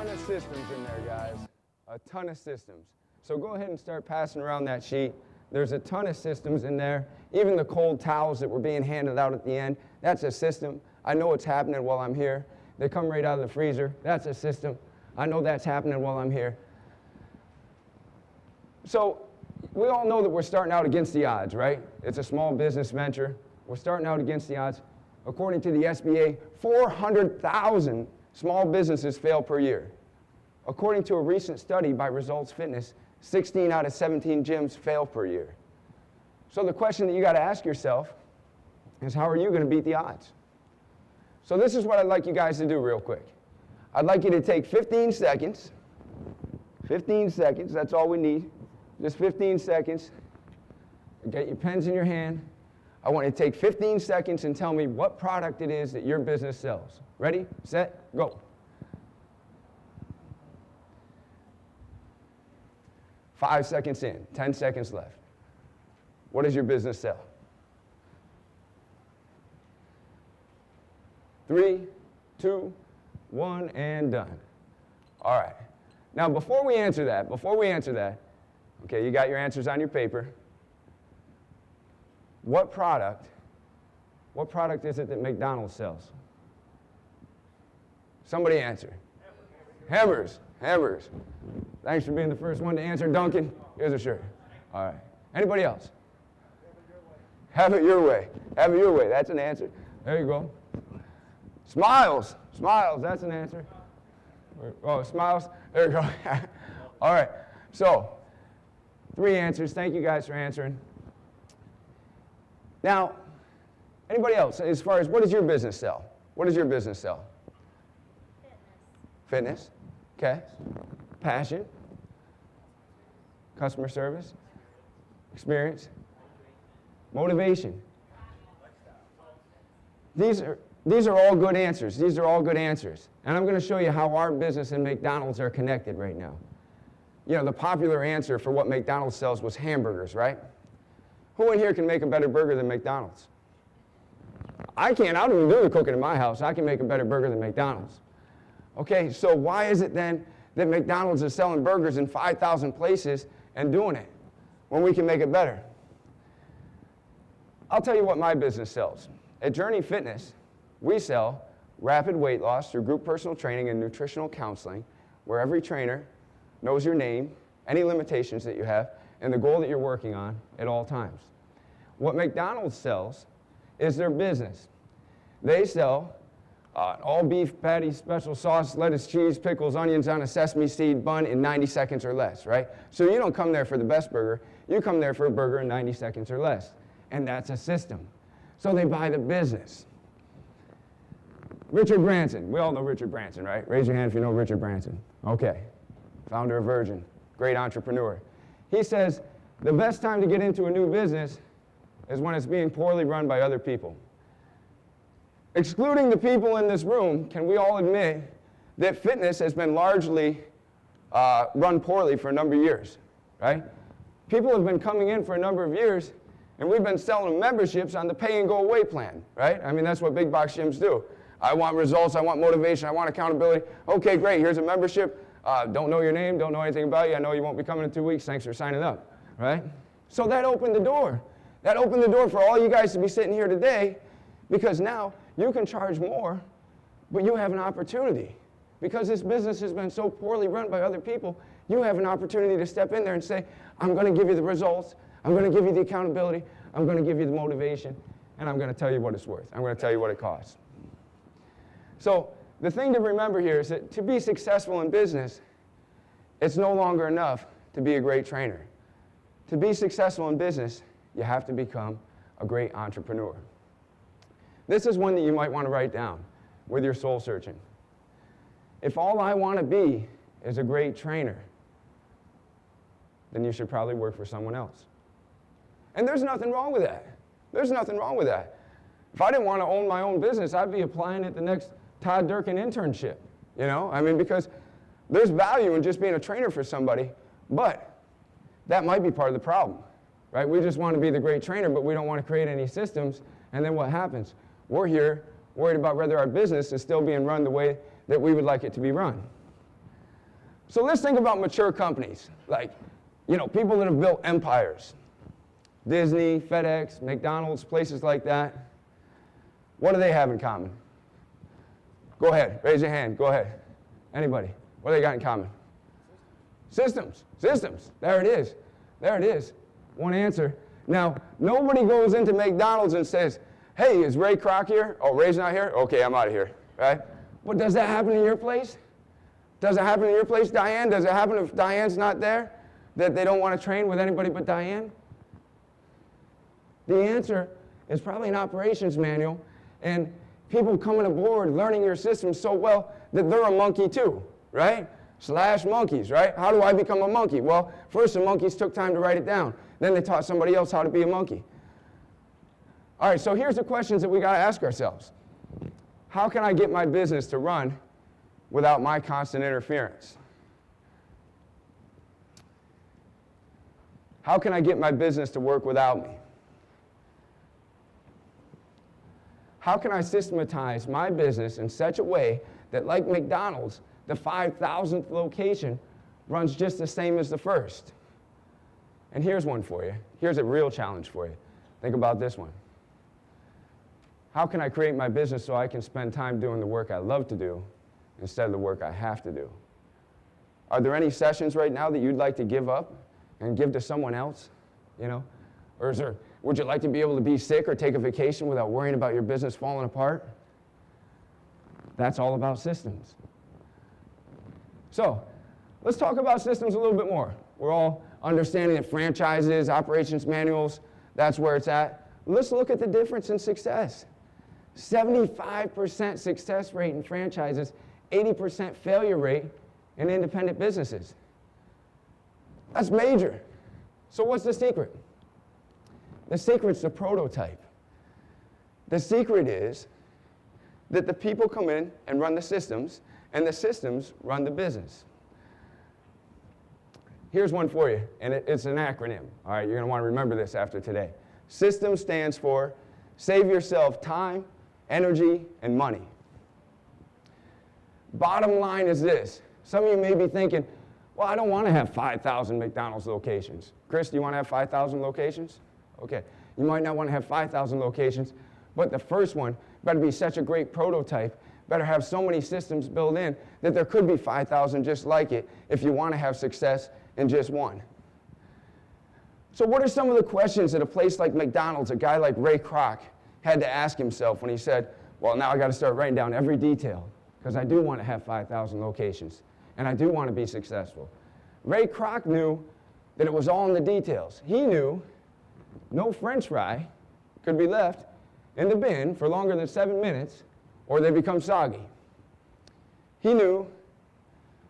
ton of systems in there, guys. A ton of systems. So go ahead and start passing around that sheet. There's a ton of systems in there. Even the cold towels that were being handed out at the end, that's a system. I know it's happening while I'm here. They come right out of the freezer. That's a system. I know that's happening while I'm here. So we all know that we're starting out against the odds, right? It's a small business venture. We're starting out against the odds. According to the SBA, 400,000 small businesses fail per year. According to a recent study by Results Fitness, 16 out of 17 gyms fail per year. So the question that you got to ask yourself is, how are you going to beat the odds? So this is what I'd like you guys to do real quick. I'd like you to take 15 seconds. 15 seconds, that's all we need. Just 15 seconds. Get your pens in your hand. I want you to take 15 seconds and tell me what product it is that your business sells. Ready, set, go. 5 seconds in, 10 seconds left. What does your business sell? 3, 2, 1, and done. All right. Now, before we answer that, okay, you got your answers on your paper. What product is it that McDonald's sells? Somebody answer. Hamburgers. Thanks for being the first one to answer. Duncan, here's a shirt. All right. Anybody else? Have it your way. Have it your way. That's an answer. There you go. Smiles. That's an answer. Oh, Smiles. There you go. All right. So, 3 answers. Thank you guys for answering. Now, anybody else, as far as what does your business sell? What does your business sell? Fitness. Okay. Passion. Customer service. Experience. Motivation. These are all good answers. These are all good answers. And I'm going to show you how our business and McDonald's are connected right now. You know, the popular answer for what McDonald's sells was hamburgers, right? Who in here can make a better burger than McDonald's? I can't. I don't even do the cooking in my house. I can make a better burger than McDonald's. Okay, so why is it then that McDonald's is selling burgers in 5,000 places and doing it when we can make it better? I'll tell you what my business sells. At Journey Fitness, we sell rapid weight loss through group personal training and nutritional counseling, where every trainer knows your name, any limitations that you have, and the goal that you're working on at all times. What McDonald's sells is their business. They sell all beef patty, special sauce, lettuce, cheese, pickles, onions on a sesame seed bun in 90 seconds or less, right? So you don't come there for the best burger, you come there for a burger in 90 seconds or less. And that's a system. So they buy the business. Richard Branson, we all know Richard Branson, right? Raise your hand if you know Richard Branson. Okay, founder of Virgin, great entrepreneur. He says, the best time to get into a new business is when it's being poorly run by other people. Excluding the people in this room, can we all admit that fitness has been largely run poorly for a number of years, right? People have been coming in for a number of years, and we've been selling memberships on the pay-and-go-away plan, right? I mean, that's what big box gyms do. I want results, I want motivation, I want accountability. Okay, great, here's a membership. Don't know your name, don't know anything about you. I know you won't be coming in 2 weeks. Thanks for signing up, right? So that opened the door. That opened the door for all you guys to be sitting here today, because now you can charge more, but you have an opportunity. Because this business has been so poorly run by other people, you have an opportunity to step in there and say, I'm going to give you the results, I'm going to give you the accountability, I'm going to give you the motivation, and I'm going to tell you what it's worth. I'm going to tell you what it costs. So the thing to remember here is that to be successful in business, it's no longer enough to be a great trainer. To be successful in business, you have to become a great entrepreneur. This is one that you might want to write down with your soul searching. If all I want to be is a great trainer, then you should probably work for someone else. And there's nothing wrong with that. There's nothing wrong with that. If I didn't want to own my own business, I'd be applying at the next Todd Durkin internship, you know? I mean, because there's value in just being a trainer for somebody, but that might be part of the problem, right? We just want to be the great trainer, but we don't want to create any systems, and then what happens? We're here worried about whether our business is still being run the way that we would like it to be run. So let's think about mature companies, like, people that have built empires. Disney, FedEx, McDonald's, places like that. What do they have in common? Go ahead, raise your hand, go ahead. Anybody, what do they got in common? Systems. There it is. One answer. Now, nobody goes into McDonald's and says, hey, is Ray Kroc here? Oh, Ray's not here? Okay, I'm out of here, right? But does that happen in your place? Does it happen in your place, Diane? Does it happen if Diane's not there, that they don't want to train with anybody but Diane? The answer is probably an operations manual, and people coming aboard, learning your system so well that they're a monkey too, right? / monkeys, right? How do I become a monkey? Well, first the monkeys took time to write it down. Then they taught somebody else how to be a monkey. All right, so here's the questions that we got to ask ourselves. How can I get my business to run without my constant interference? How can I get my business to work without me? How can I systematize my business in such a way that, like McDonald's, the 5,000th location runs just the same as the first? And here's one for you. Here's a real challenge for you. Think about this one. How can I create my business so I can spend time doing the work I love to do instead of the work I have to do? Are there any sessions right now that you'd like to give up and give to someone else? Or would you like to be able to be sick or take a vacation without worrying about your business falling apart? That's all about systems. So, let's talk about systems a little bit more. We're all understanding that franchises, operations manuals, that's where it's at. Let's look at the difference in success. 75% success rate in franchises, 80% failure rate in independent businesses. That's major. So what's the secret? The secret's the prototype. The secret is that the people come in and run the systems, and the systems run the business. Here's one for you, and it's an acronym. All right, you're going to want to remember this after today. SYSTEM stands for Save Yourself Time, Energy, and Money. Bottom line is this. Some of you may be thinking, well, I don't want to have 5,000 McDonald's locations. Chris, do you want to have 5,000 locations? Okay, you might not want to have 5,000 locations, but the first one better be such a great prototype, better have so many systems built in that there could be 5,000 just like it if you want to have success in just one. So what are some of the questions that a place like McDonald's, a guy like Ray Kroc, had to ask himself when he said, well, now I got to start writing down every detail because I do want to have 5,000 locations and I do want to be successful. Ray Kroc knew that it was all in the details. He knew no French fry could be left in the bin for longer than 7 minutes or they become soggy. He knew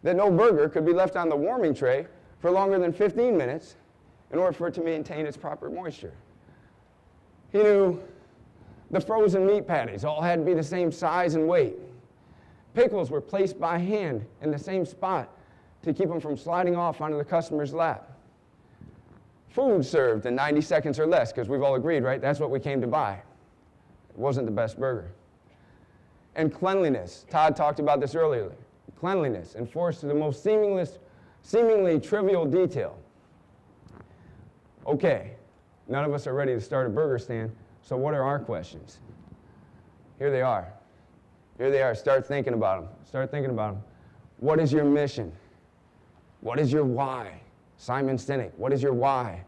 that no burger could be left on the warming tray for longer than 15 minutes in order for it to maintain its proper moisture. He knew the frozen meat patties all had to be the same size and weight. Pickles were placed by hand in the same spot to keep them from sliding off onto the customer's lap. Food served in 90 seconds or less, because we've all agreed, right? That's what we came to buy. It wasn't the best burger. And cleanliness. Todd talked about this earlier. Cleanliness enforced to the most seemingly trivial detail. Okay, none of us are ready to start a burger stand, so what are our questions? Here they are. Here they are. Start thinking about them. Start thinking about them. What is your mission? What is your why? Simon Sinek, what is your why?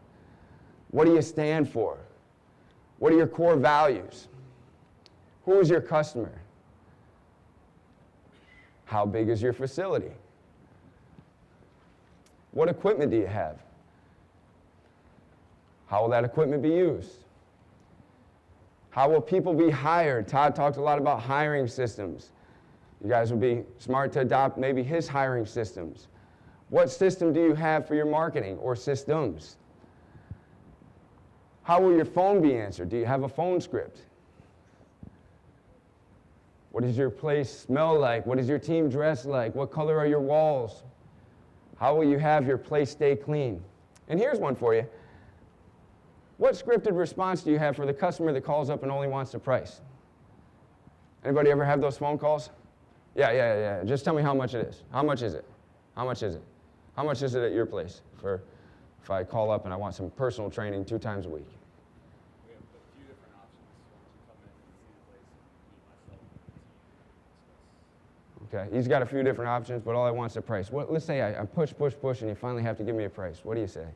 What do you stand for? What are your core values? Who is your customer? How big is your facility? What equipment do you have? How will that equipment be used? How will people be hired? Todd talked a lot about hiring systems. You guys would be smart to adopt maybe his hiring systems. What system do you have for your marketing or systems? How will your phone be answered? Do you have a phone script? What does your place smell like? What does your team dress like? What color are your walls? How will you have your place stay clean? And here's one for you. What scripted response do you have for the customer that calls up and only wants the price? Anybody ever have those phone calls? Yeah. Just tell me how much it is. How much is it? How much is it? How much is it at your place for if I call up and I want some personal training 2 times a week? We have a few different options. Why don't you come in and see the place and meet myself and the team and discuss. Okay, he's got a few different options, but all I want is a price. Let's say I push, and you finally have to give me a price. What do you say?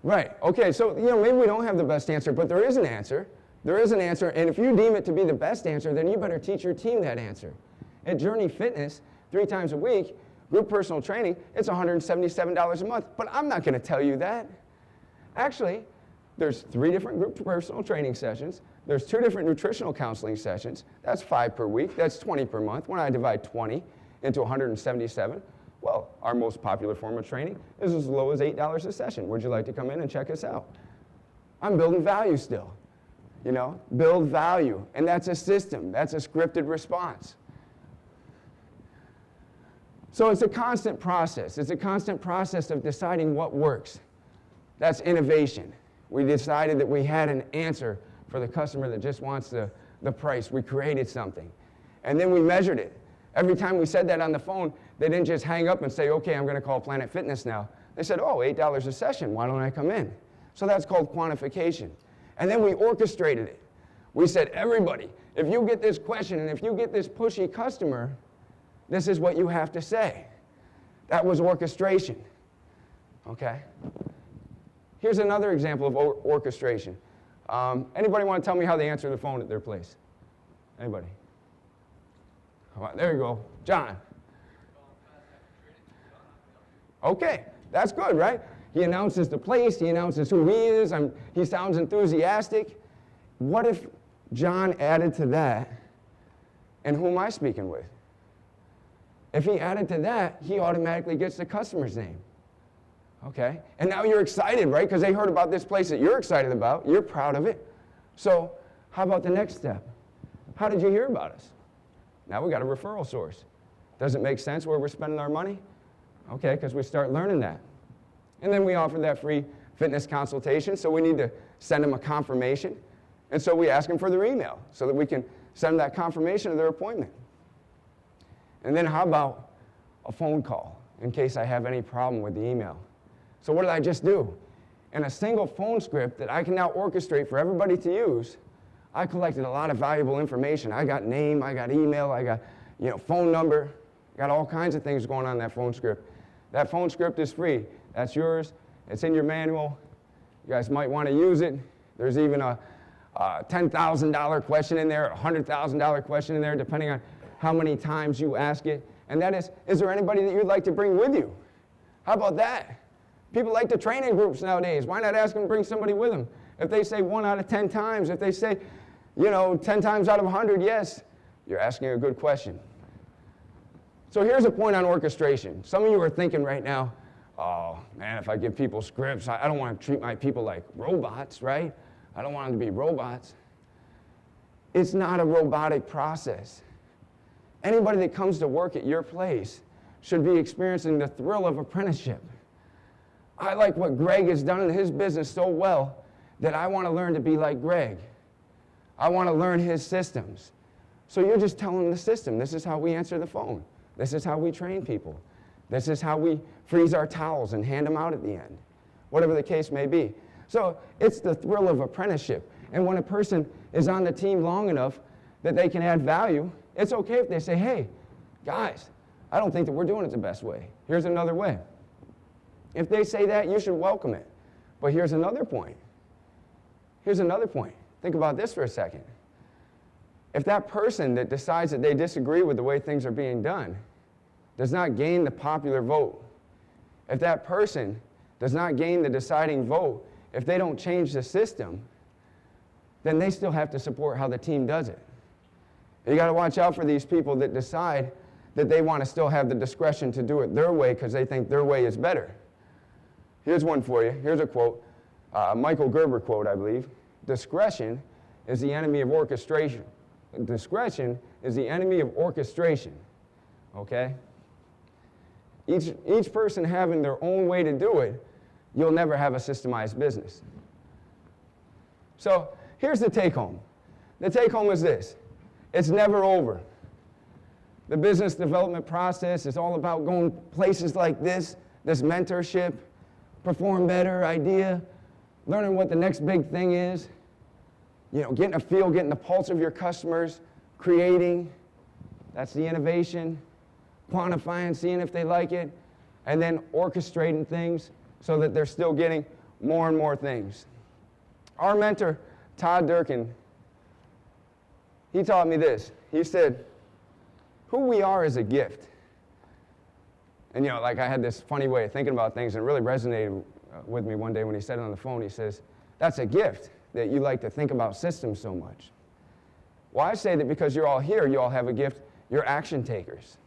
Right, okay, so maybe we don't have the best answer, but there is an answer. There is an answer, and if you deem it to be the best answer, then you better teach your team that answer. At Journey Fitness, 3 times a week, group personal training, it's $177 a month, but I'm not going to tell you that. Actually, there's 3 different group personal training sessions. There's 2 different nutritional counseling sessions. That's 5 per week. That's 20 per month. When I divide 20 into 177, well, our most popular form of training is as low as $8 a session. Would you like to come in and check us out? I'm building value still. Build value. And that's a system. That's a scripted response. So it's a constant process. It's a constant process of deciding what works. That's innovation. We decided that we had an answer for the customer that just wants the price. We created something. And then we measured it. Every time we said that on the phone, they didn't just hang up and say, okay, I'm going to call Planet Fitness now. They said, oh, $8 a session. Why don't I come in? So that's called quantification. And then we orchestrated it. We said, everybody, if you get this question and if you get this pushy customer, this is what you have to say. That was orchestration. Okay? Here's another example of orchestration. Anybody want to tell me how they answer the phone at their place? Anybody? There you go. John. Okay, that's good, right? He announces the place, he announces who he is, he sounds enthusiastic. What if John added to that, and who am I speaking with? If he added to that, he automatically gets the customer's name. Okay? And now you're excited, right? Because they heard about this place that you're excited about, you're proud of it. So how about the next step? How did you hear about us? Now we got a referral source. Does it make sense where we're spending our money? Okay, because we start learning that. And then we offer that free fitness consultation, so we need to send them a confirmation. And so we ask them for their email so that we can send them that confirmation of their appointment. And then how about a phone call in case I have any problem with the email? So what did I just do? In a single phone script that I can now orchestrate for everybody to use, I collected a lot of valuable information. I got name, I got email, I got phone number, got all kinds of things going on in that phone script. That phone script is free. That's yours. It's in your manual. You guys might want to use it. There's even a $10,000 question in there, a $100,000 question in there, depending on how many times you ask it. And that is there anybody that you'd like to bring with you? How about that? People like to train in groups nowadays. Why not ask them to bring somebody with them? If they say 1 out of 10 times, if they say, 10 times out of 100, yes, you're asking a good question. So here's a point on orchestration. Some of you are thinking right now, oh, man, if I give people scripts, I don't want to treat my people like robots, right? I don't want them to be robots. It's not a robotic process. Anybody that comes to work at your place should be experiencing the thrill of apprenticeship. I like what Greg has done in his business so well that I want to learn to be like Greg. I want to learn his systems. So you're just telling the system, this is how we answer the phone. This is how we train people. This is how we freeze our towels and hand them out at the end. Whatever the case may be. So it's the thrill of apprenticeship. And when a person is on the team long enough that they can add value, it's okay if they say, hey, guys, I don't think that we're doing it the best way. Here's another way. If they say that, you should welcome it. But here's another point. Here's another point. Think about this for a second. If that person that decides that they disagree with the way things are being done does not gain the popular vote, if that person does not gain the deciding vote, if they don't change the system, then they still have to support how the team does it. You got to watch out for these people that decide that they want to still have the discretion to do it their way because they think their way is better. Here's one for you. Here's a quote, Michael Gerber quote, I believe. Discretion is the enemy of orchestration. Discretion is the enemy of orchestration, okay? Each person having their own way to do it, you'll never have a systemized business. So here's the take home. The take home is this. It's never over. The business development process is all about going places like this mentorship, perform better idea, learning what the next big thing is, getting a feel, getting the pulse of your customers, creating, that's the innovation, quantifying, seeing if they like it, and then orchestrating things so that they're still getting more and more things. Our mentor, Todd Durkin, he taught me this. He said, who we are is a gift. And I had this funny way of thinking about things, and it really resonated with me one day when he said it on the phone. He says, that's a gift that you like to think about systems so much. Well, I say that because you're all here, you all have a gift, you're action takers.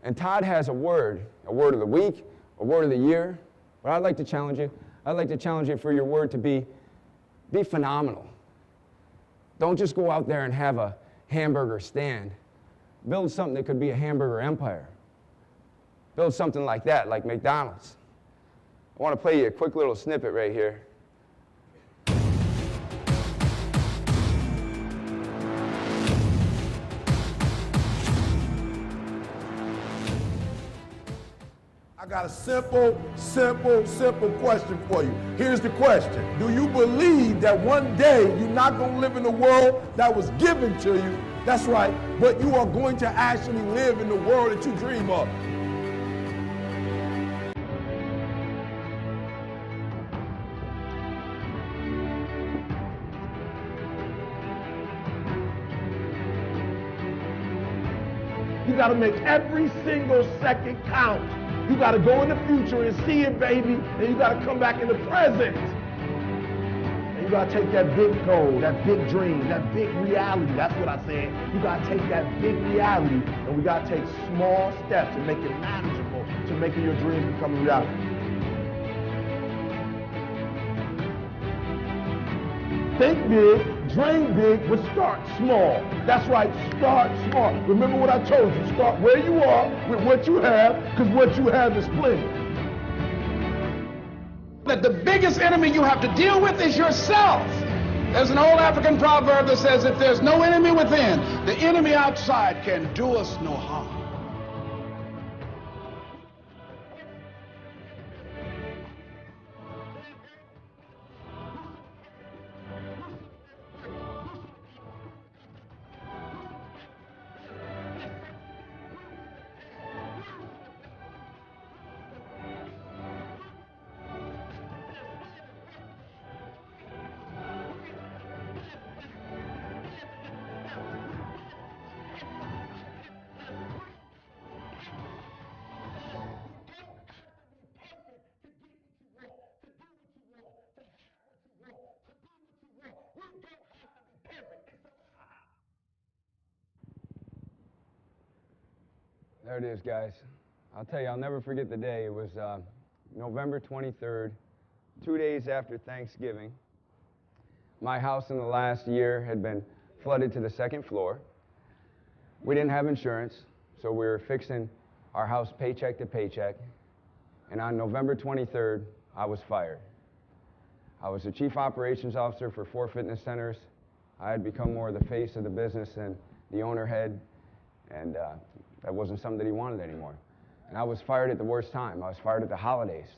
And Todd has a word of the week, a word of the year. But I'd like to challenge you. I'd like to challenge you for your word to be phenomenal. Don't just go out there and have a hamburger stand. Build something that could be a hamburger empire. Build something like that, like McDonald's. I want to play you a quick little snippet right here. I got a simple question for you. Here's the question. Do you believe that one day you're not going to live in the world that was given to you? That's right, but you are going to actually live in the world that you dream of. You got to make every single second count. You got to go in the future and see it, baby, and you got to come back in the present. And you got to take that big goal, that big dream, that big reality. That's what I said. You got to take that big reality, and we got to take small steps and make it manageable to making your dreams become a reality. Think big, dream big, but start small. That's right, start small. Remember what I told you, start where you are with what you have, because what you have is plenty. That the biggest enemy you have to deal with is yourself. There's an old African proverb that says, if there's no enemy within, the enemy outside can do us no harm. There it is, guys. I'll tell you, I'll never forget the day. It was November 23rd, 2 days after Thanksgiving. My house in the last year had been flooded to the second floor. We didn't have insurance, so we were fixing our house paycheck to paycheck. And on November 23rd, I was fired. I was the chief operations officer for 4 fitness centers. I had become more the face of the business than the owner had, and that wasn't something that he wanted anymore. And I was fired at the worst time. I was fired at the holidays.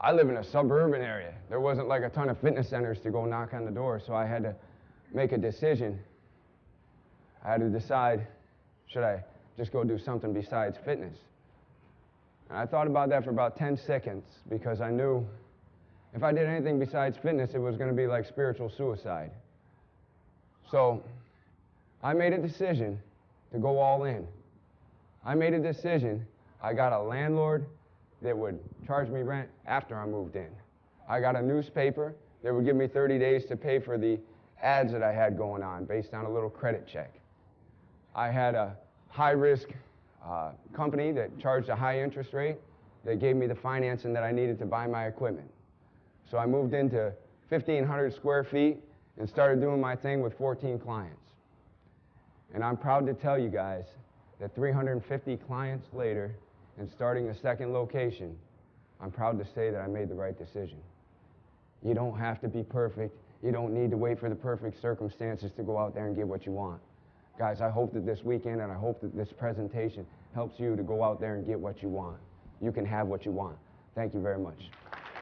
I live in a suburban area. There wasn't like a ton of fitness centers to go knock on the door, so I had to make a decision. I had to decide, should I just go do something besides fitness? And I thought about that for about 10 seconds because I knew if I did anything besides fitness, it was going to be like spiritual suicide. So I made a decision to go all in. I made a decision. I got a landlord that would charge me rent after I moved in. I got a newspaper that would give me 30 days to pay for the ads that I had going on based on a little credit check. I had a high-risk company that charged a high interest rate that gave me the financing that I needed to buy my equipment. So I moved into 1,500 square feet and started doing my thing with 14 clients. And I'm proud to tell you guys that 350 clients later, and starting the second location, I'm proud to say that I made the right decision. You don't have to be perfect. You don't need to wait for the perfect circumstances to go out there and get what you want. Guys, I hope that this weekend and I hope that this presentation helps you to go out there and get what you want. You can have what you want. Thank you very much.